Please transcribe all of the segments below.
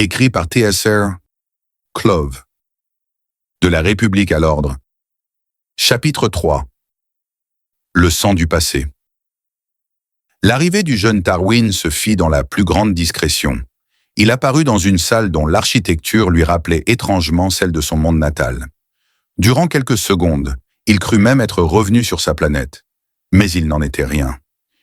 écrit par TSR Clove. De la République à l'ordre. Chapitre 3. Le sang du passé. L'arrivée du jeune Tarwin se fit dans la plus grande discrétion. Il apparut dans une salle dont l'architecture lui rappelait étrangement celle de son monde natal. Durant quelques secondes, il crut même être revenu sur sa planète. Mais il n'en était rien.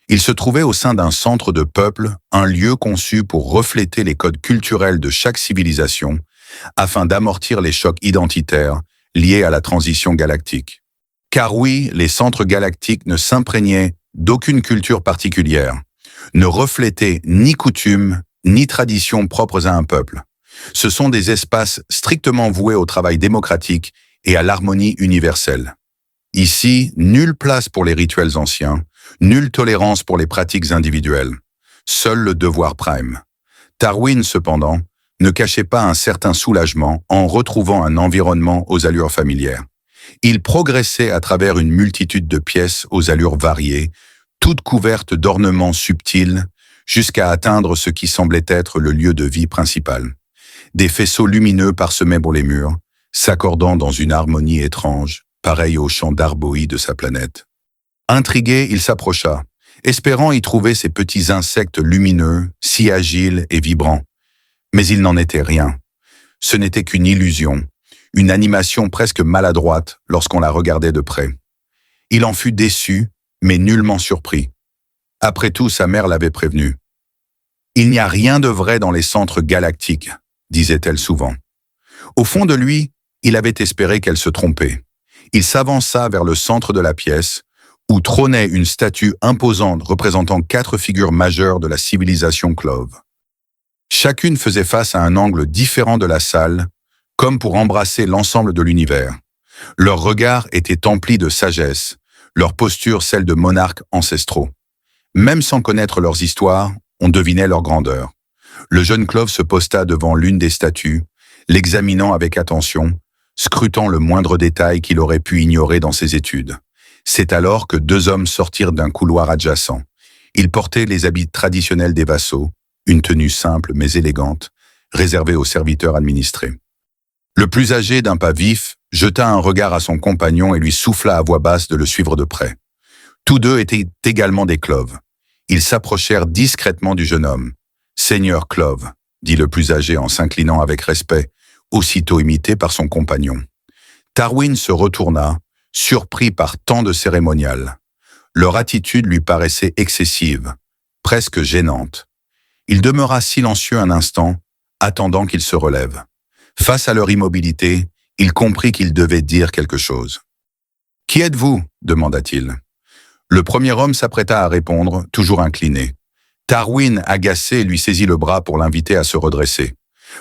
Il se trouvait au sein d'un centre de peuple, un lieu conçu pour refléter les codes culturels de chaque civilisation, afin d'amortir les chocs identitaires liés à la transition galactique. Car oui, les centres galactiques ne s'imprégnaient d'aucune culture particulière, ne reflétaient ni coutumes, ni traditions propres à un peuple. Ce sont des espaces strictement voués au travail démocratique et à l'harmonie universelle. Ici, nulle place pour les rituels anciens, nulle tolérance pour les pratiques individuelles. Seul le devoir prime. Tarwin, cependant, ne cachait pas un certain soulagement en retrouvant un environnement aux allures familières. Il progressait à travers une multitude de pièces aux allures variées, toutes couvertes d'ornements subtils, jusqu'à atteindre ce qui semblait être le lieu de vie principal. Des faisceaux lumineux parsemaient les murs, s'accordant dans une harmonie étrange, pareille au chant d'arboï de sa planète. Intrigué, il s'approcha, espérant y trouver ces petits insectes lumineux, si agiles et vibrants. Mais il n'en était rien. Ce n'était qu'une illusion, une animation presque maladroite lorsqu'on la regardait de près. Il en fut déçu, mais nullement surpris. Après tout, sa mère l'avait prévenu. « Il n'y a rien de vrai dans les centres galactiques », disait-elle souvent. Au fond de lui, il avait espéré qu'elle se trompait. Il s'avança vers le centre de la pièce, où trônait une statue imposante représentant 4 figures majeures de la civilisation Clove. Chacune faisait face à un angle différent de la salle, comme pour embrasser l'ensemble de l'univers. Leurs regards étaient emplis de sagesse, leur posture celle de monarques ancestraux. Même sans connaître leurs histoires, on devinait leur grandeur. Le jeune Clove se posta devant l'une des statues, l'examinant avec attention, scrutant le moindre détail qu'il aurait pu ignorer dans ses études. C'est alors que 2 hommes sortirent d'un couloir adjacent. Ils portaient les habits traditionnels des vassaux, une tenue simple mais élégante, réservée aux serviteurs administrés. Le plus âgé, d'un pas vif, jeta un regard à son compagnon et lui souffla à voix basse de le suivre de près. Tous 2 étaient également des Cloves. Ils s'approchèrent discrètement du jeune homme. « Seigneur Clove », dit le plus âgé en s'inclinant avec respect, aussitôt imité par son compagnon. Tarwin se retourna, surpris par tant de cérémonial. Leur attitude lui paraissait excessive, presque gênante. Il demeura silencieux un instant, attendant qu'ils se relèvent. Face à leur immobilité, il comprit qu'il devait dire quelque chose. « Qui êtes-vous » demanda-t-il. Le premier homme s'apprêta à répondre, toujours incliné. Tarwin, agacé, lui saisit le bras pour l'inviter à se redresser.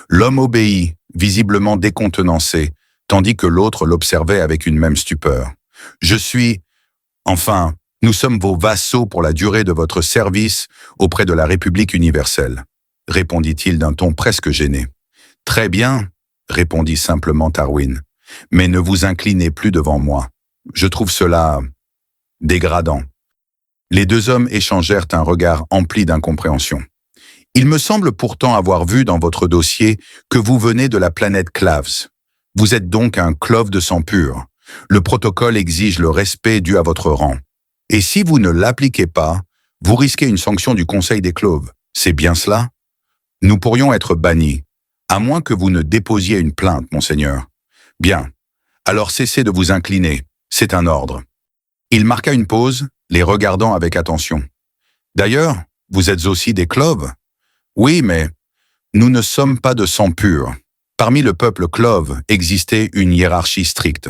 L'homme obéit, visiblement décontenancé, tandis que l'autre l'observait avec une même stupeur. « Je suis... Enfin, nous sommes vos vassaux pour la durée de votre service auprès de la République universelle, » répondit-il d'un ton presque gêné. « Très bien, » répondit simplement Tarwin, « mais ne vous inclinez plus devant moi. Je trouve cela... dégradant. » Les 2 hommes échangèrent un regard empli d'incompréhension. « Il me semble pourtant avoir vu dans votre dossier que vous venez de la planète Claves. Vous êtes donc un Clove de sang pur. Le protocole exige le respect dû à votre rang. Et si vous ne l'appliquez pas, vous risquez une sanction du Conseil des Cloves. C'est bien cela? Nous pourrions être bannis, à moins que vous ne déposiez une plainte, monseigneur. Bien, alors cessez de vous incliner, c'est un ordre. » Il marqua une pause, les regardant avec attention. « D'ailleurs, vous êtes aussi des Cloves? »« Oui, mais nous ne sommes pas de sang pur. Parmi le peuple Clove existait une hiérarchie stricte.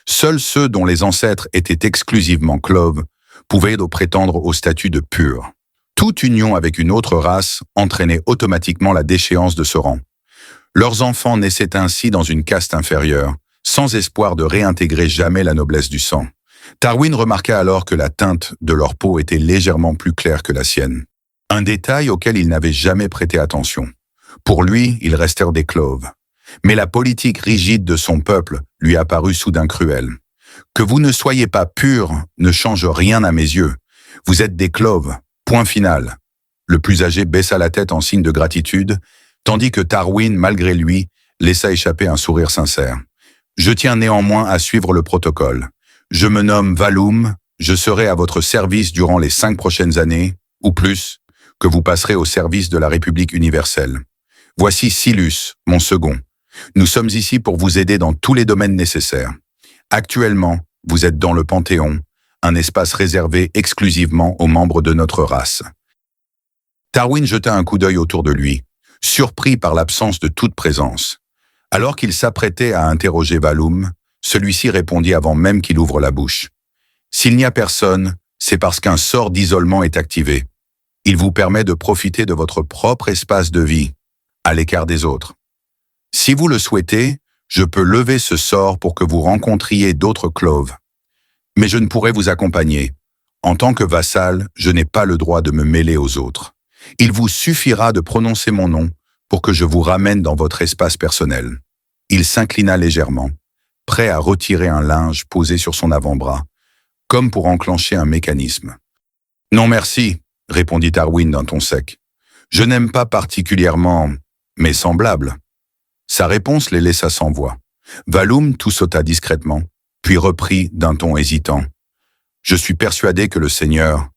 Seuls ceux dont les ancêtres étaient exclusivement Clove pouvaient prétendre au statut de pur. Toute union avec une autre race entraînait automatiquement la déchéance de ce rang. Leurs enfants naissaient ainsi dans une caste inférieure, sans espoir de réintégrer jamais la noblesse du sang. Tarwin remarqua alors que la teinte de leur peau était légèrement plus claire que la sienne. Un détail auquel il n'avait jamais prêté attention. Pour lui, ils restèrent des Cloves. Mais la politique rigide de son peuple lui apparut soudain cruelle. Que vous ne soyez pas pur ne change rien à mes yeux. Vous êtes des Cloves, point final. Le plus âgé baissa la tête en signe de gratitude, tandis que Tarwin, malgré lui, laissa échapper un sourire sincère. « Je tiens néanmoins à suivre le protocole. Je me nomme Valoum, je serai à votre service durant les 5 prochaines années, ou plus, que vous passerez au service de la République universelle. Voici Silus, mon second. Nous sommes ici pour vous aider dans tous les domaines nécessaires. Actuellement, vous êtes dans le Panthéon, un espace réservé exclusivement aux membres de notre race. » Tarwin jeta un coup d'œil autour de lui, surpris par l'absence de toute présence. Alors qu'il s'apprêtait à interroger Valoum, celui-ci répondit avant même qu'il ouvre la bouche. « S'il n'y a personne, c'est parce qu'un sort d'isolement est activé. Il vous permet de profiter de votre propre espace de vie, à l'écart des autres. Si vous le souhaitez, je peux lever ce sort pour que vous rencontriez d'autres cloves. Mais je ne pourrai vous accompagner. En tant que vassal, je n'ai pas le droit de me mêler aux autres. Il vous suffira de prononcer mon nom pour que je vous ramène dans votre espace personnel. » Il s'inclina légèrement, prêt à retirer un linge posé sur son avant-bras, comme pour enclencher un mécanisme. « Non merci, » répondit Tarwin d'un ton sec. « Je n'aime pas particulièrement mes semblables. » Sa réponse les laissa sans voix. Valoum tout sauta discrètement, puis reprit d'un ton hésitant. « Je suis persuadé que le Seigneur... »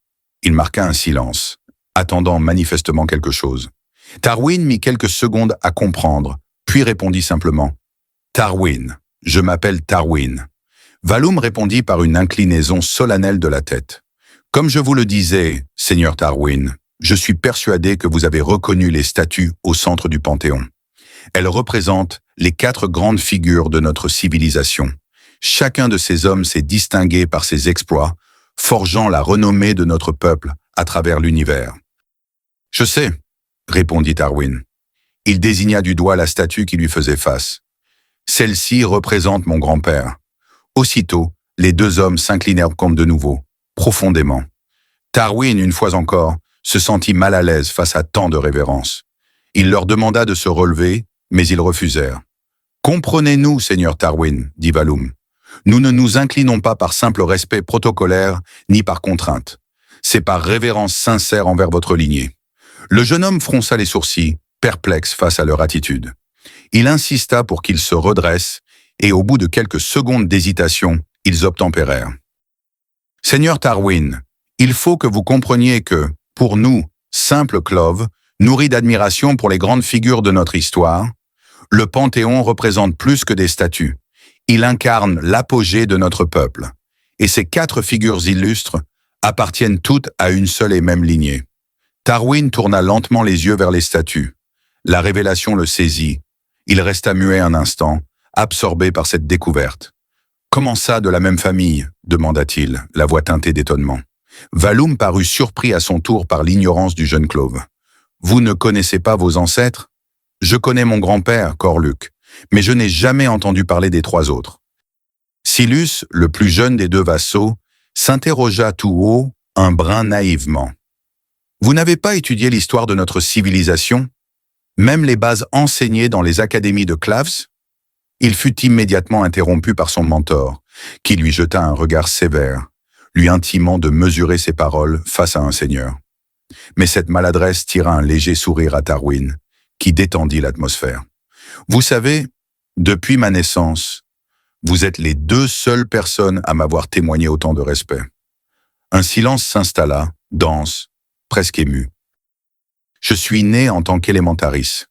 Il marqua un silence, attendant manifestement quelque chose. Tarwin mit quelques secondes à comprendre, puis répondit simplement « Tarwin, je m'appelle Tarwin. » Valoum répondit par une inclinaison solennelle de la tête. « Comme je vous le disais, Seigneur Tarwin, je suis persuadé que vous avez reconnu les statues au centre du Panthéon. Elles représentent les 4 grandes figures de notre civilisation. Chacun de ces hommes s'est distingué par ses exploits, forgeant la renommée de notre peuple à travers l'univers. »« Je sais, » répondit Tarwin. Il désigna du doigt la statue qui lui faisait face. « Celle-ci représente mon grand-père. » Aussitôt, les 2 hommes s'inclinèrent contre de nouveau, profondément. Tarwin, une fois encore, se sentit mal à l'aise face à tant de révérence. Il leur demanda de se relever, mais ils refusèrent. « Comprenez-nous, Seigneur Tarwin, » dit Valoum. « Nous ne nous inclinons pas par simple respect protocolaire, ni par contrainte. C'est par révérence sincère envers votre lignée. » Le jeune homme fronça les sourcils, perplexe face à leur attitude. Il insista pour qu'ils se redressent, et au bout de quelques secondes d'hésitation, ils obtempérèrent. « Seigneur Tarwin, il faut que vous compreniez que, pour nous, simples cloves, nourris d'admiration pour les grandes figures de notre histoire, le Panthéon représente plus que des statues. Il incarne l'apogée de notre peuple. Et ces 4 figures illustres appartiennent toutes à une seule et même lignée. » Tarwin tourna lentement les yeux vers les statues. La révélation le saisit. Il resta muet un instant, absorbé par cette découverte. « Comment ça, de la même famille ?» demanda-t-il, la voix teintée d'étonnement. Valoum parut surpris à son tour par l'ignorance du jeune clove. « Vous ne connaissez pas vos ancêtres ? Je connais mon grand-père, Corluc, mais je n'ai jamais entendu parler des 3 autres. » Silus, le plus jeune des 2 vassaux, s'interrogea tout haut, un brin naïvement. « Vous n'avez pas étudié l'histoire de notre civilisation ? Même les bases enseignées dans les académies de Clavs ?» Il fut immédiatement interrompu par son mentor, qui lui jeta un regard sévère, lui intimant de mesurer ses paroles face à un seigneur. Mais cette maladresse tira un léger sourire à Tarwin, qui détendit l'atmosphère. « Vous savez, depuis ma naissance, vous êtes les 2 seules personnes à m'avoir témoigné autant de respect. » Un silence s'installa, dense, presque ému. « Je suis né en tant qu'élémentaris.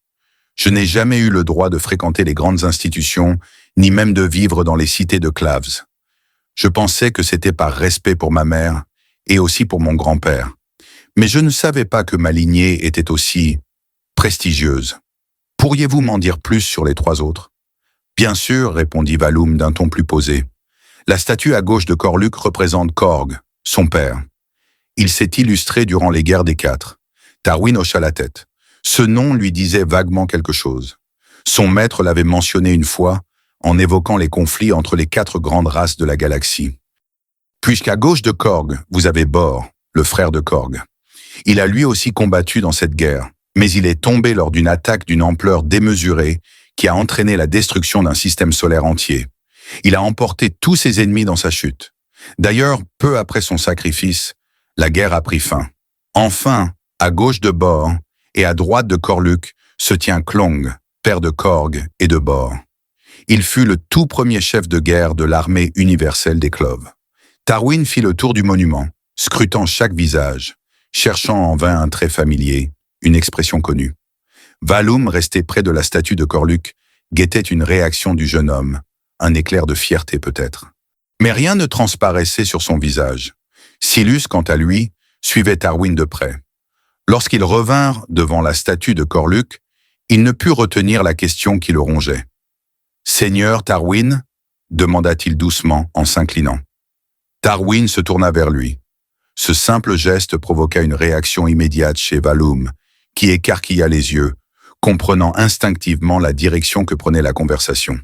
Je n'ai jamais eu le droit de fréquenter les grandes institutions, ni même de vivre dans les cités de Clavs. Je pensais que c'était par respect pour ma mère et aussi pour mon grand-père. Mais je ne savais pas que ma lignée était aussi prestigieuse. Pourriez-vous m'en dire plus sur les 3 autres ? » « Bien sûr, » répondit Valoum d'un ton plus posé. « La statue à gauche de Corluc représente Korg, son père. Il s'est illustré durant les guerres des 4. » Tarwin hocha la tête. Ce nom lui disait vaguement quelque chose. Son maître l'avait mentionné une fois, en évoquant les conflits entre les 4 grandes races de la galaxie. Puisqu'à gauche de Korg, vous avez Bor, le frère de Korg. Il a lui aussi combattu dans cette guerre, mais il est tombé lors d'une attaque d'une ampleur démesurée qui a entraîné la destruction d'un système solaire entier. Il a emporté tous ses ennemis dans sa chute. D'ailleurs, peu après son sacrifice, la guerre a pris fin. Enfin, à gauche de Bor et à droite de Corluc, se tient Clong, père de Korg et de Bor. Il fut le tout premier chef de guerre de l'armée universelle des Cloves. Tarwin fit le tour du monument, scrutant chaque visage, cherchant en vain un trait familier, une expression connue. Valoum, resté près de la statue de Corluc, guettait une réaction du jeune homme, un éclair de fierté peut-être. Mais rien ne transparaissait sur son visage. Silus, quant à lui, suivait Tarwin de près. Lorsqu'ils revinrent devant la statue de Corluc, il ne put retenir la question qui le rongeait. « Seigneur Tarwin » demanda-t-il doucement en s'inclinant. Tarwin se tourna vers lui. Ce simple geste provoqua une réaction immédiate chez Valoum, qui écarquilla les yeux, comprenant instinctivement la direction que prenait la conversation.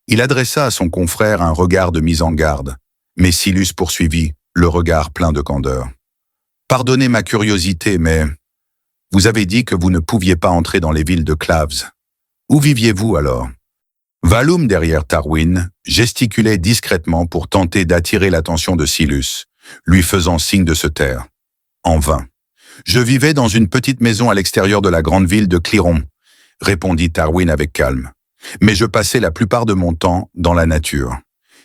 Il adressa à son confrère un regard de mise en garde, mais Silus poursuivit, le regard plein de candeur. « Pardonnez ma curiosité, mais vous avez dit que vous ne pouviez pas entrer dans les villes de Claves. Où viviez-vous alors ?» Valoum, derrière Tarwin, gesticulait discrètement pour tenter d'attirer l'attention de Silus, lui faisant signe de se taire. En vain. « Je vivais dans une petite maison à l'extérieur de la grande ville de Clyron, » répondit Tarwin avec calme. « Mais je passais la plupart de mon temps dans la nature. »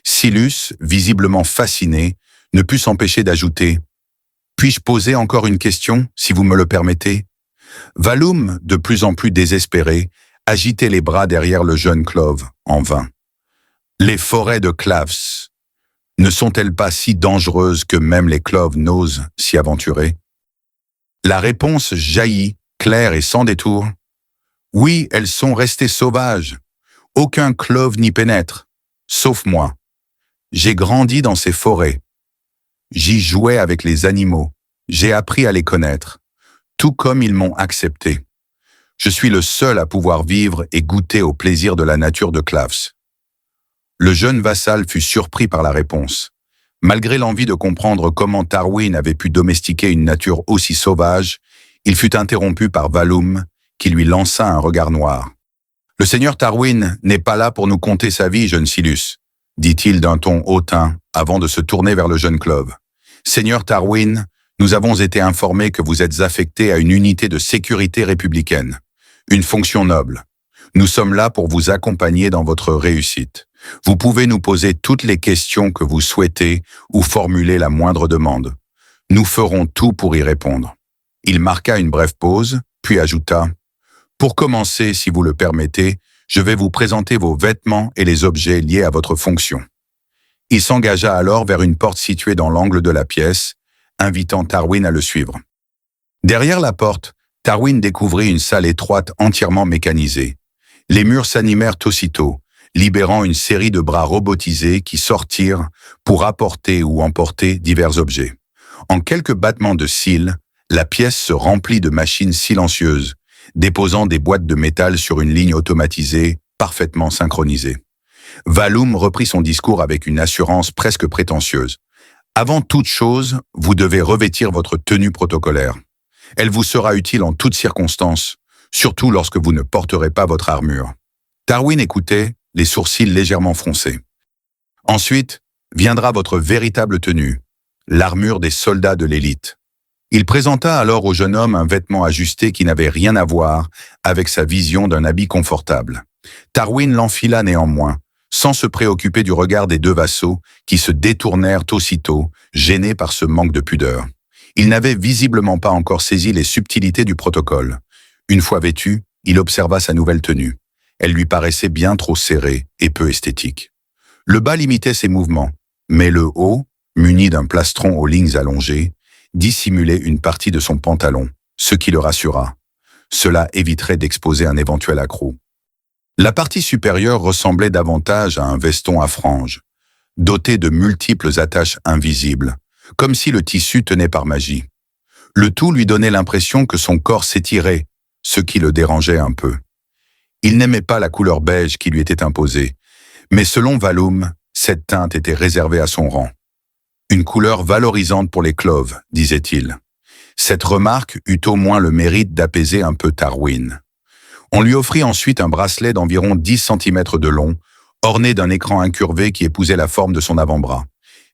Silus, visiblement fasciné, ne put s'empêcher d'ajouter « Puis-je poser encore une question, si vous me le permettez ?» Valoum, de plus en plus désespéré, agitait les bras derrière le jeune Clove, en vain. Les forêts de Claves ne sont-elles pas si dangereuses que même les Cloves n'osent s'y aventurer? La réponse jaillit, claire et sans détour. Oui, elles sont restées sauvages. Aucun Clove n'y pénètre, sauf moi. J'ai grandi dans ces forêts. J'y jouais avec les animaux. J'ai appris à les connaître, tout comme ils m'ont accepté. Je suis le seul à pouvoir vivre et goûter au plaisir de la nature de Claves. Le jeune vassal fut surpris par la réponse. Malgré l'envie de comprendre comment Tarwin avait pu domestiquer une nature aussi sauvage, il fut interrompu par Valoum, qui lui lança un regard noir. « Le seigneur Tarwin n'est pas là pour nous conter sa vie, jeune Silus, » dit-il d'un ton hautain avant de se tourner vers le jeune Clove. « Seigneur Tarwin, nous avons été informés que vous êtes affecté à une unité de sécurité républicaine, une fonction noble. Nous sommes là pour vous accompagner dans votre réussite. Vous pouvez nous poser toutes les questions que vous souhaitez ou formuler la moindre demande. Nous ferons tout pour y répondre. » Il marqua une brève pause, puis ajouta « Pour commencer, si vous le permettez, je vais vous présenter vos vêtements et les objets liés à votre fonction. » Il s'engagea alors vers une porte située dans l'angle de la pièce, invitant Tarwin à le suivre. Derrière la porte, Tarwin découvrit une salle étroite entièrement mécanisée. Les murs s'animèrent aussitôt, libérant une série de bras robotisés qui sortirent pour apporter ou emporter divers objets. En quelques battements de cils, la pièce se remplit de machines silencieuses, déposant des boîtes de métal sur une ligne automatisée, parfaitement synchronisée. Valoum reprit son discours avec une assurance presque prétentieuse. « Avant toute chose, vous devez revêtir votre tenue protocolaire. Elle vous sera utile en toutes circonstances, surtout lorsque vous ne porterez pas votre armure. » Tarwin écoutait, les sourcils légèrement froncés. « Ensuite, viendra votre véritable tenue, l'armure des soldats de l'élite. » Il présenta alors au jeune homme un vêtement ajusté qui n'avait rien à voir avec sa vision d'un habit confortable. Tarwin l'enfila néanmoins, sans se préoccuper du regard des deux vassaux qui se détournèrent aussitôt, gênés par ce manque de pudeur. Il n'avait visiblement pas encore saisi les subtilités du protocole. Une fois vêtu, il observa sa nouvelle tenue. Elle lui paraissait bien trop serrée et peu esthétique. Le bas limitait ses mouvements, mais le haut, muni d'un plastron aux lignes allongées, dissimulait une partie de son pantalon, ce qui le rassura. Cela éviterait d'exposer un éventuel accroc. La partie supérieure ressemblait davantage à un veston à franges, doté de multiples attaches invisibles, comme si le tissu tenait par magie. Le tout lui donnait l'impression que son corps s'étirait, ce qui le dérangeait un peu. Il n'aimait pas la couleur beige qui lui était imposée, mais selon Valoum, cette teinte était réservée à son rang. Une couleur valorisante pour les Cloves, disait-il. Cette remarque eut au moins le mérite d'apaiser un peu Tarwin. On lui offrit ensuite un bracelet d'environ 10 cm de long, orné d'un écran incurvé qui épousait la forme de son avant-bras.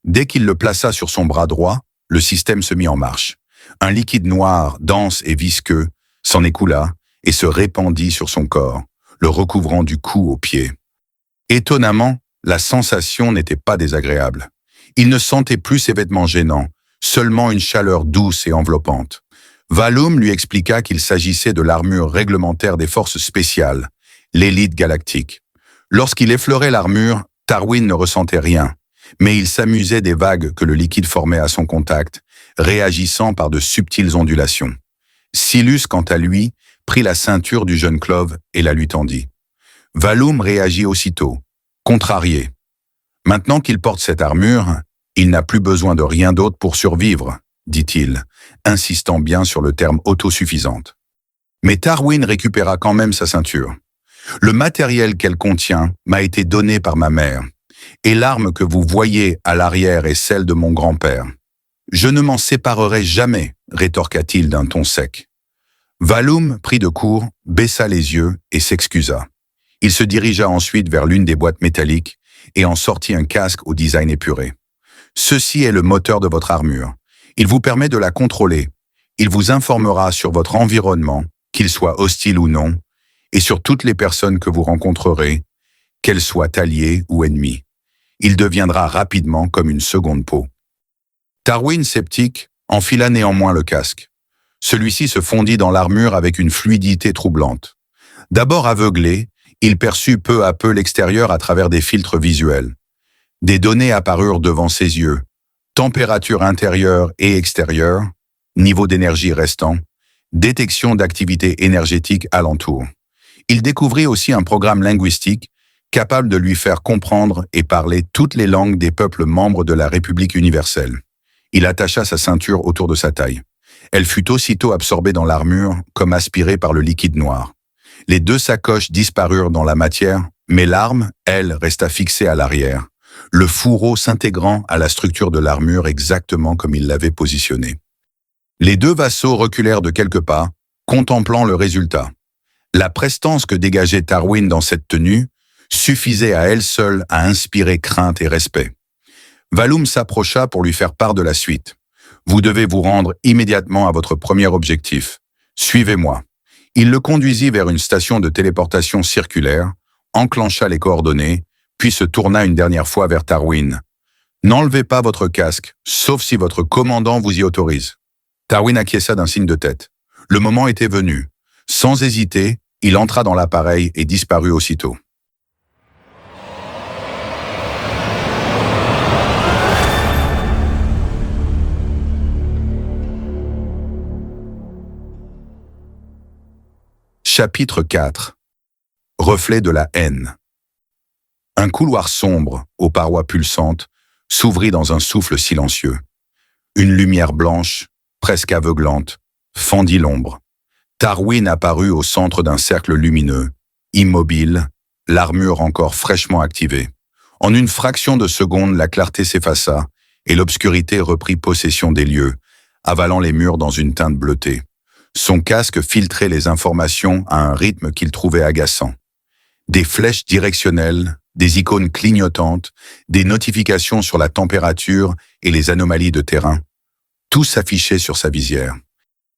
Dès qu'il le plaça sur son bras droit, le système se mit en marche. Un liquide noir, dense et visqueux, s'en écoula, et se répandit sur son corps, le recouvrant du cou aux pieds. Étonnamment, la sensation n'était pas désagréable. Il ne sentait plus ses vêtements gênants, seulement une chaleur douce et enveloppante. Valoum lui expliqua qu'il s'agissait de l'armure réglementaire des forces spéciales, l'élite galactique. Lorsqu'il effleurait l'armure, Tarwin ne ressentait rien, mais il s'amusait des vagues que le liquide formait à son contact, réagissant par de subtiles ondulations. Silus, quant à lui, prit la ceinture du jeune Clove et la lui tendit. Valoum réagit aussitôt, contrarié. Maintenant qu'il porte cette armure, il n'a plus besoin de rien d'autre pour survivre, dit-il, insistant bien sur le terme autosuffisante. Mais Tarwin récupéra quand même sa ceinture. Le matériel qu'elle contient m'a été donné par ma mère, et l'arme que vous voyez à l'arrière est celle de mon grand-père. Je ne m'en séparerai jamais, rétorqua-t-il d'un ton sec. Valoum prit de court, baissa les yeux et s'excusa. Il se dirigea ensuite vers l'une des boîtes métalliques et en sortit un casque au design épuré. Ceci est le moteur de votre armure. Il vous permet de la contrôler. Il vous informera sur votre environnement, qu'il soit hostile ou non, et sur toutes les personnes que vous rencontrerez, qu'elles soient alliées ou ennemies. Il deviendra rapidement comme une seconde peau. Tarwin, sceptique, enfila néanmoins le casque. Celui-ci se fondit dans l'armure avec une fluidité troublante. D'abord aveuglé, il perçut peu à peu l'extérieur à travers des filtres visuels. Des données apparurent devant ses yeux. Température intérieure et extérieure, niveau d'énergie restant, détection d'activité énergétique alentour. Il découvrit aussi un programme linguistique capable de lui faire comprendre et parler toutes les langues des peuples membres de la République universelle. Il attacha sa ceinture autour de sa taille. Elle fut aussitôt absorbée dans l'armure comme aspirée par le liquide noir. Les deux sacoches disparurent dans la matière, mais l'arme, elle, resta fixée à l'arrière, le fourreau s'intégrant à la structure de l'armure exactement comme il l'avait positionné. Les deux vassaux reculèrent de quelques pas, contemplant le résultat. La prestance que dégageait Tarwin dans cette tenue suffisait à elle seule à inspirer crainte et respect. Valoum s'approcha pour lui faire part de la suite. « Vous devez vous rendre immédiatement à votre premier objectif. Suivez-moi. » Il le conduisit vers une station de téléportation circulaire, enclencha les coordonnées, puis se tourna une dernière fois vers Tarwin. « N'enlevez pas votre casque, sauf si votre commandant vous y autorise. » Tarwin acquiesça d'un signe de tête. Le moment était venu. Sans hésiter, il entra dans l'appareil et disparut aussitôt. Chapitre 4. Reflet de la haine. Un couloir sombre, aux parois pulsantes, s'ouvrit dans un souffle silencieux. Une lumière blanche, presque aveuglante, fendit l'ombre. Tarwin apparut au centre d'un cercle lumineux, immobile, l'armure encore fraîchement activée. En une fraction de seconde, la clarté s'effaça et l'obscurité reprit possession des lieux, avalant les murs dans une teinte bleutée. Son casque filtrait les informations à un rythme qu'il trouvait agaçant. Des flèches directionnelles, des icônes clignotantes, des notifications sur la température et les anomalies de terrain. Tout s'affichait sur sa visière.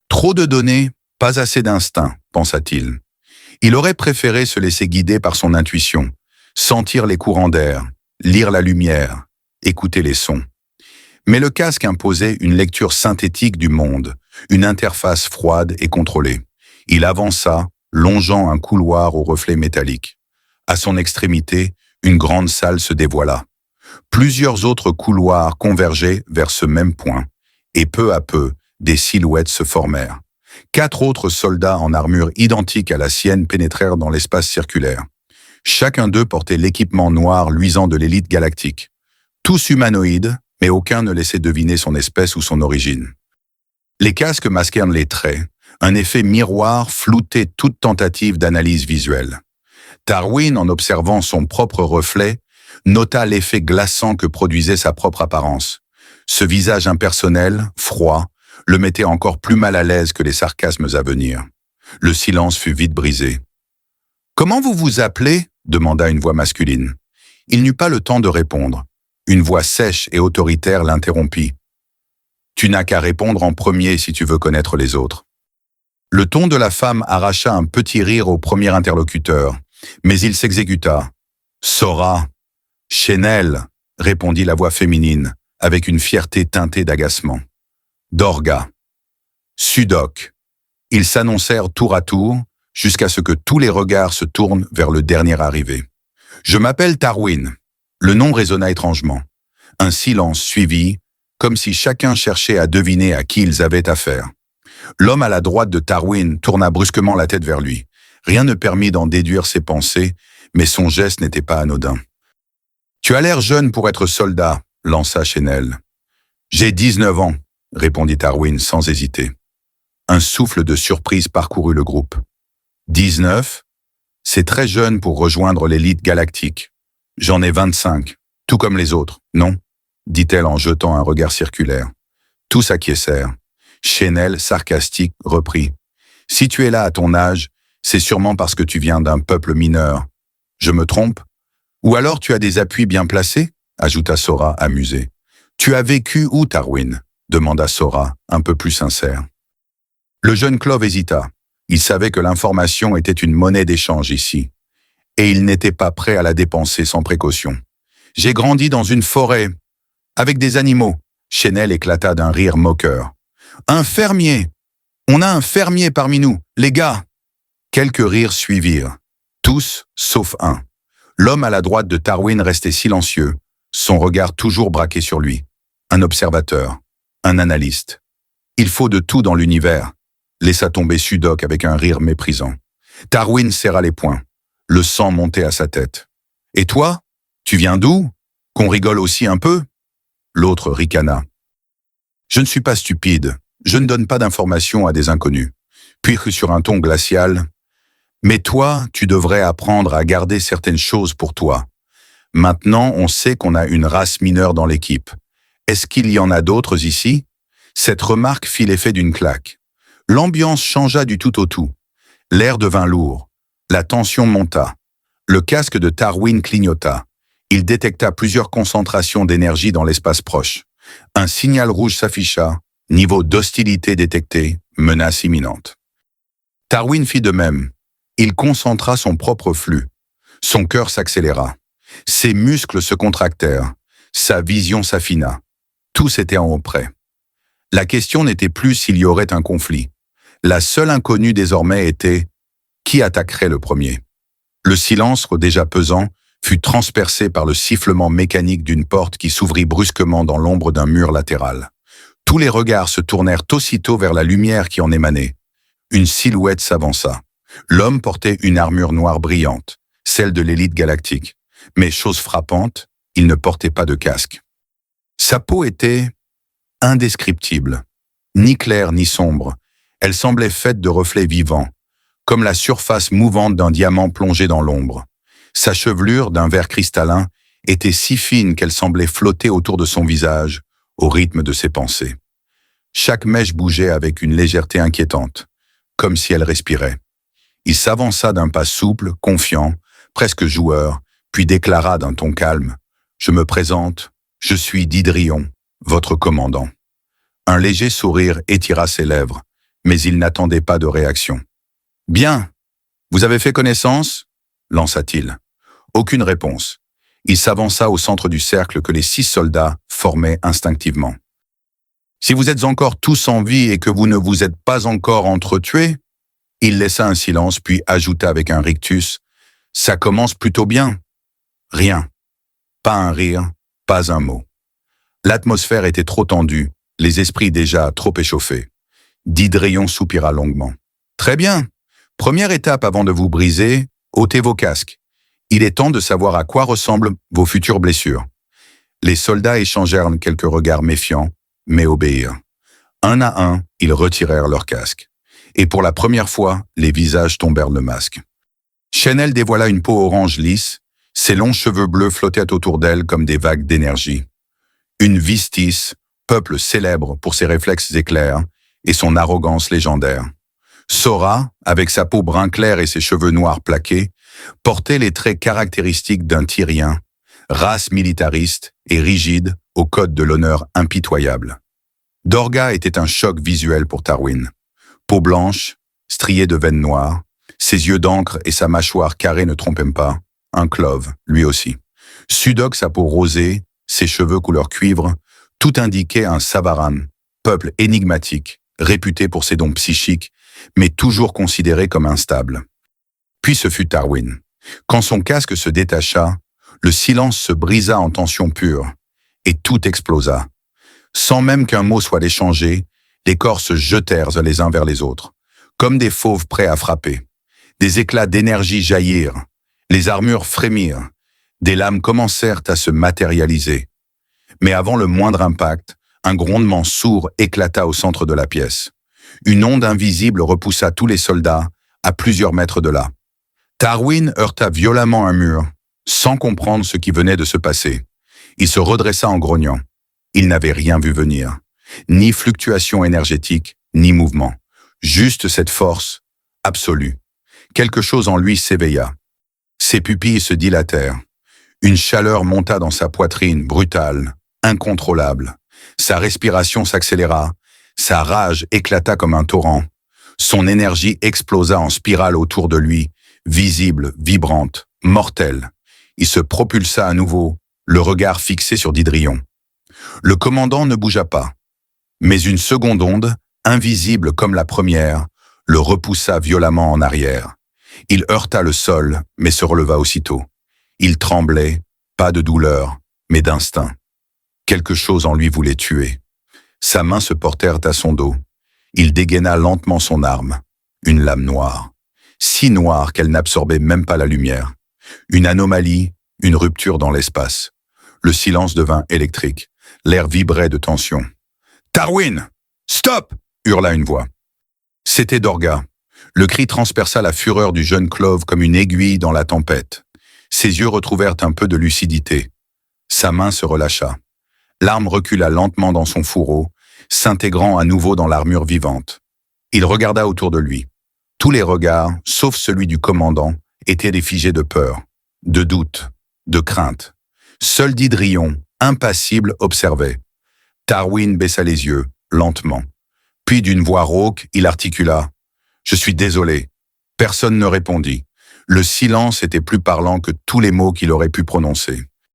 Trop de données, pas assez d'instinct, pensa-t-il. Il aurait préféré se laisser guider par son intuition, sentir les courants d'air, lire la lumière, écouter les sons. Mais le casque imposait une lecture synthétique du monde, une interface froide et contrôlée. Il avança, longeant un couloir aux reflets métalliques. À son extrémité, une grande salle se dévoila. Plusieurs autres couloirs convergeaient vers ce même point, et peu à peu, des silhouettes se formèrent. 4 autres soldats en armure identique à la sienne pénétrèrent dans l'espace circulaire. Chacun d'eux portait l'équipement noir luisant de l'élite galactique. Tous humanoïdes, mais aucun ne laissait deviner son espèce ou son origine. Les casques masquèrent les traits, un effet miroir floutait toute tentative d'analyse visuelle. Tarwin, en observant son propre reflet, nota l'effet glaçant que produisait sa propre apparence. Ce visage impersonnel, froid, le mettait encore plus mal à l'aise que les sarcasmes à venir. Le silence fut vite brisé. « Comment vous vous appelez » demanda une voix masculine. Il n'eut pas le temps de répondre. Une voix sèche et autoritaire l'interrompit. « Tu n'as qu'à répondre en premier si tu veux connaître les autres. » Le ton de la femme arracha un petit rire au premier interlocuteur, mais il s'exécuta. « Sora, Chenel, répondit la voix féminine, avec une fierté teintée d'agacement. Dorga, Sudok. Ils s'annoncèrent tour à tour, jusqu'à ce que tous les regards se tournent vers le dernier arrivé. Je m'appelle Tarwin. Le nom résonna étrangement. Un silence suivit, comme si chacun cherchait à deviner à qui ils avaient affaire. L'homme à la droite de Tarwin tourna brusquement la tête vers lui. Rien ne permit d'en déduire ses pensées, mais son geste n'était pas anodin. « Tu as l'air jeune pour être soldat », lança Chenel. « J'ai 19 ans », répondit Tarwin sans hésiter. Un souffle de surprise parcourut le groupe. « 19 ? C'est très jeune pour rejoindre l'élite galactique. J'en ai 25, tout comme les autres, non ?» dit-elle en jetant un regard circulaire. Tous acquiescèrent. Chenel, sarcastique, reprit. « Si tu es là à ton âge, c'est sûrement parce que tu viens d'un peuple mineur. Je me trompe ? Ou alors tu as des appuis bien placés ?» ajouta Sora, amusée. « Tu as vécu où, Tarwin ?» demanda Sora, un peu plus sincère. Le jeune Clove hésita. Il savait que l'information était une monnaie d'échange ici, et il n'était pas prêt à la dépenser sans précaution. « J'ai grandi dans une forêt, avec des animaux. » Chenel éclata d'un rire moqueur. « Un fermier! On a un fermier parmi nous, les gars !» Quelques rires suivirent, tous sauf un. L'homme à la droite de Tarwin restait silencieux, son regard toujours braqué sur lui. Un observateur, un analyste. Il faut de tout dans l'univers, laissa tomber Sudok avec un rire méprisant. Tarwin serra les poings. Le sang montait à sa tête. « Et toi? Tu viens d'où? Qu'on rigole aussi un peu ?» L'autre ricana. « Je ne suis pas stupide, je ne donne pas d'informations à des inconnus. » Puis sur un ton glacial. « Mais toi, tu devrais apprendre à garder certaines choses pour toi. Maintenant, on sait qu'on a une race mineure dans l'équipe. Est-ce qu'il y en a d'autres ici ?» Cette remarque fit l'effet d'une claque. L'ambiance changea du tout au tout. L'air devint lourd. La tension monta. Le casque de Tarwin clignota. Il détecta plusieurs concentrations d'énergie dans l'espace proche. Un signal rouge s'afficha. Niveau d'hostilité détecté. Menace imminente. Tarwin fit de même. Il concentra son propre flux. Son cœur s'accéléra. Ses muscles se contractèrent. Sa vision s'affina. Tous étaient en haut près. La question n'était plus s'il y aurait un conflit. La seule inconnue désormais était qui attaquerait le premier. Le silence, déjà pesant, fut transpercé par le sifflement mécanique d'une porte qui s'ouvrit brusquement dans l'ombre d'un mur latéral. Tous les regards se tournèrent aussitôt vers la lumière qui en émanait. Une silhouette s'avança. L'homme portait une armure noire brillante, celle de l'élite galactique. Mais chose frappante, il ne portait pas de casque. Sa peau était indescriptible, ni claire ni sombre. Elle semblait faite de reflets vivants, comme la surface mouvante d'un diamant plongé dans l'ombre. Sa chevelure, d'un vert cristallin, était si fine qu'elle semblait flotter autour de son visage, au rythme de ses pensées. Chaque mèche bougeait avec une légèreté inquiétante, comme si elle respirait. Il s'avança d'un pas souple, confiant, presque joueur, puis déclara d'un ton calme « Je me présente, je suis Didrion, votre commandant. » Un léger sourire étira ses lèvres, mais il n'attendait pas de réaction. « Bien, vous avez fait connaissance ?» lança-t-il. Aucune réponse. Il s'avança au centre du cercle que les 6 soldats formaient instinctivement. « Si vous êtes encore tous en vie et que vous ne vous êtes pas encore entretués ?» Il laissa un silence, puis ajouta avec un rictus « Ça commence plutôt bien. » Rien. Pas un rire, pas un mot. L'atmosphère était trop tendue, les esprits déjà trop échauffés. Didrion soupira longuement. « Très bien. Première étape avant de vous briser, ôtez vos casques. Il est temps de savoir à quoi ressemblent vos futures blessures. » Les soldats échangèrent quelques regards méfiants, mais obéirent. Un à un, ils retirèrent leurs casques. Et pour la première fois, les visages tombèrent le masque. Chenel dévoila une peau orange lisse, ses longs cheveux bleus flottaient autour d'elle comme des vagues d'énergie. Une Vistis, peuple célèbre pour ses réflexes éclairs et son arrogance légendaire. Sora, avec sa peau brun clair et ses cheveux noirs plaqués, portait les traits caractéristiques d'un Tyrien, race militariste et rigide au code de l'honneur impitoyable. Dorga était un choc visuel pour Tarwin. Peau blanche, strié de veines noires, ses yeux d'encre et sa mâchoire carrée ne trompaient pas. Un Clove, lui aussi. Sudok, sa peau rosée, ses cheveux couleur cuivre, tout indiquait un Savaran, peuple énigmatique, réputé pour ses dons psychiques, mais toujours considéré comme instable. Puis ce fut Tarwin. Quand son casque se détacha, le silence se brisa en tension pure, et tout explosa. Sans même qu'un mot soit échangé, les corps se jetèrent les uns vers les autres, comme des fauves prêts à frapper. Des éclats d'énergie jaillirent, les armures frémirent, des lames commencèrent à se matérialiser. Mais avant le moindre impact, un grondement sourd éclata au centre de la pièce. Une onde invisible repoussa tous les soldats à plusieurs mètres de là. Tarwin heurta violemment un mur, sans comprendre ce qui venait de se passer. Il se redressa en grognant. Il n'avait rien vu venir. Ni fluctuation énergétique, ni mouvement. Juste cette force absolue. Quelque chose en lui s'éveilla. Ses pupilles se dilatèrent. Une chaleur monta dans sa poitrine, brutale, incontrôlable. Sa respiration s'accéléra. Sa rage éclata comme un torrent. Son énergie explosa en spirale autour de lui, visible, vibrante, mortelle. Il se propulsa à nouveau, le regard fixé sur Didrion. Le commandant ne bougea pas. Mais une seconde onde, invisible comme la première, le repoussa violemment en arrière. Il heurta le sol, mais se releva aussitôt. Il tremblait, pas de douleur, mais d'instinct. Quelque chose en lui voulait tuer. Sa main se portèrent à son dos. Il dégaina lentement son arme, une lame noire. Si noire qu'elle n'absorbait même pas la lumière. Une anomalie, une rupture dans l'espace. Le silence devint électrique. L'air vibrait de tension. « Tarwin! Stop !» hurla une voix. C'était Dorga. Le cri transperça la fureur du jeune Clove comme une aiguille dans la tempête. Ses yeux retrouvèrent un peu de lucidité. Sa main se relâcha. L'arme recula lentement dans son fourreau, s'intégrant à nouveau dans l'armure vivante. Il regarda autour de lui. Tous les regards, sauf celui du commandant, étaient des figés de peur, de doute, de crainte. Seul Didrion, impassible, observait. Tarwin baissa les yeux, lentement. Puis d'une voix rauque, il articula « Je suis désolé ». Personne ne répondit. Le silence était plus parlant que tous les mots qu'il aurait pu prononcer.